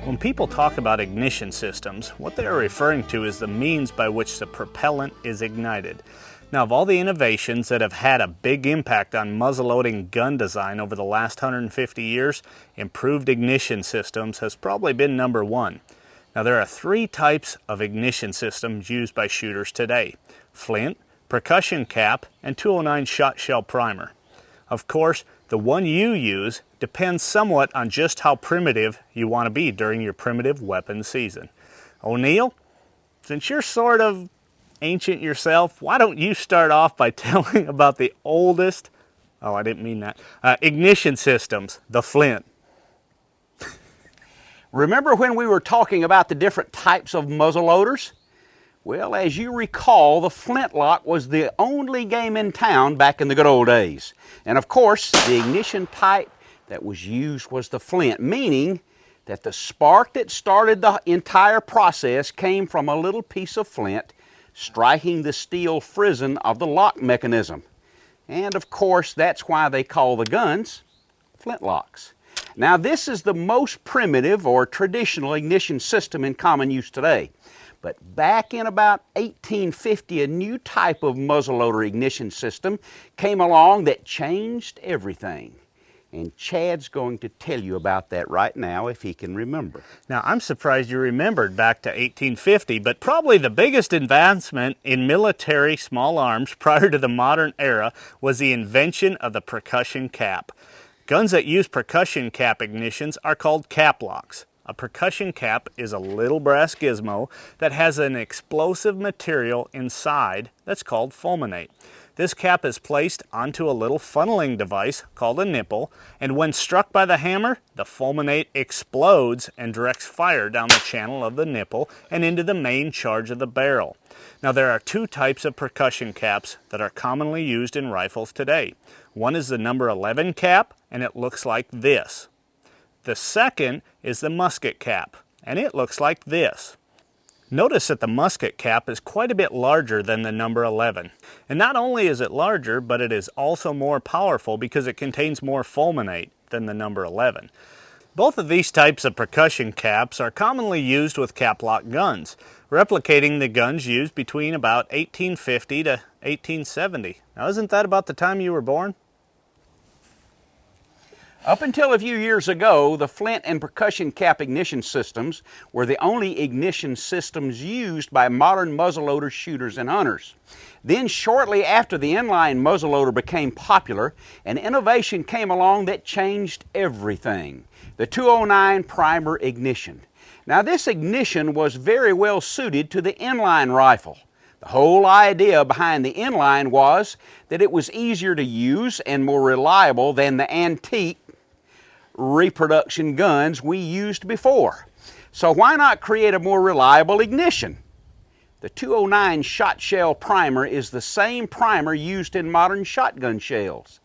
When people talk about ignition systems, what they are referring to is the means by which the propellant is ignited. Now, of all the innovations that have had a big impact on muzzleloading gun design over the last 150 years, improved ignition systems has probably been number one. Now, there are three types of ignition systems used by shooters today: flint, percussion cap, and 209 shot shell primer. Of course, the one you use depends somewhat on just how primitive you want to be during your primitive weapon season. O'Neill, since you're sort of ancient yourself, why don't you start off by telling about the oldest, oh, I didn't mean that, ignition systems, the flint. Remember when we were talking about the different types of muzzle loaders? Well, as you recall, the flintlock was the only game in town back in the good old days. And of course, the ignition type that was used was the flint, meaning that the spark that started the entire process came from a little piece of flint striking the steel frizzen of the lock mechanism. And of course, that's why they call the guns flintlocks. Now, this is the most primitive or traditional ignition system in common use today. But back in about 1850, a new type of muzzleloader ignition system came along that changed everything. And Chad's going to tell you about that right now if he can remember. Now, I'm surprised you remembered back to 1850, but probably the biggest advancement in military small arms prior to the modern era was the invention of the percussion cap. Guns that use percussion cap ignitions are called cap locks. A percussion cap is a little brass gizmo that has an explosive material inside that's called fulminate. This cap is placed onto a little funneling device called a nipple, and when struck by the hammer, the fulminate explodes and directs fire down the channel of the nipple and into the main charge of the barrel. Now, there are two types of percussion caps that are commonly used in rifles today. One is the number 11 cap, and it looks like this. The second is the musket cap, and it looks like this. Notice that the musket cap is quite a bit larger than the number 11. And not only is it larger, but it is also more powerful because it contains more fulminate than the number 11. Both of these types of percussion caps are commonly used with cap-lock guns, replicating the guns used between about 1850 to 1870. Now, isn't that about the time you were born? Up until a few years ago, the flint and percussion cap ignition systems were the only ignition systems used by modern muzzleloader shooters and hunters. Then shortly after the inline muzzleloader became popular, an innovation came along that changed everything: the 209 primer ignition. Now, this ignition was very well suited to the inline rifle. The whole idea behind the inline was that it was easier to use and more reliable than the antique reproduction guns we used before. So why not create a more reliable ignition? The 209 shot shell primer is the same primer used in modern shotgun shells.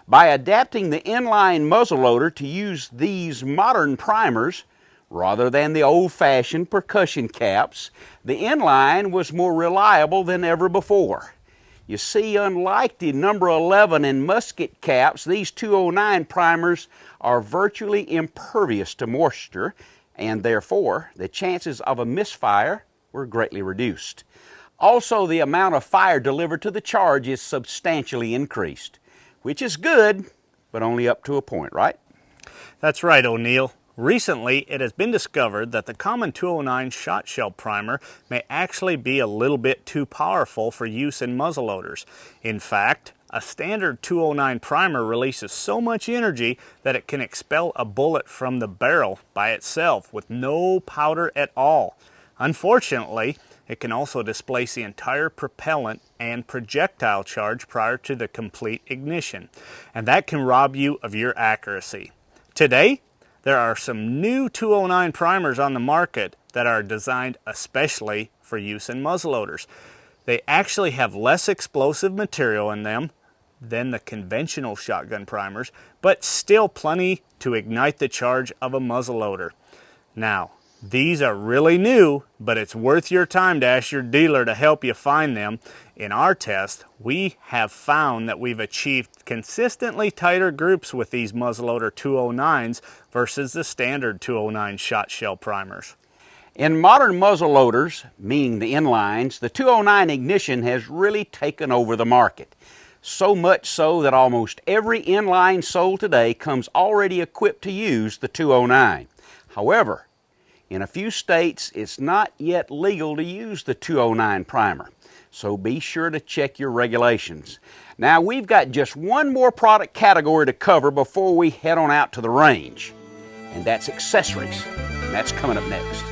By adapting the inline muzzleloader to use these modern primers rather than the old-fashioned percussion caps, the inline was more reliable than ever before. You see, unlike the number 11 and musket caps, these 209 primers are virtually impervious to moisture, and therefore the chances of a misfire were greatly reduced. Also, the amount of fire delivered to the charge is substantially increased, which is good, but only up to a point, right? That's right, O'Neill. Recently, it has been discovered that the common 209 shot shell primer may actually be a little bit too powerful for use in muzzleloaders. In fact, a standard 209 primer releases so much energy that it can expel a bullet from the barrel by itself with no powder at all. Unfortunately, it can also displace the entire propellant and projectile charge prior to the complete ignition, and that can rob you of your accuracy. Today, there are some new 209 primers on the market that are designed especially for use in muzzleloaders. They actually have less explosive material in them than the conventional shotgun primers, but still plenty to ignite the charge of a muzzleloader. Now, These are really new, but it's worth your time to ask your dealer to help you find them. In our test, we have found that we've achieved consistently tighter groups with these muzzleloader 209s versus the standard 209 shot shell primers. In modern muzzleloaders, meaning the inlines, the 209 ignition has really taken over the market. So much so that almost every inline sold today comes already equipped to use the 209. However, in a few states, it's not yet legal to use the 209 primer, so be sure to check your regulations. Now, we've got just one more product category to cover before we head on out to the range, and that's accessories, and that's coming up next.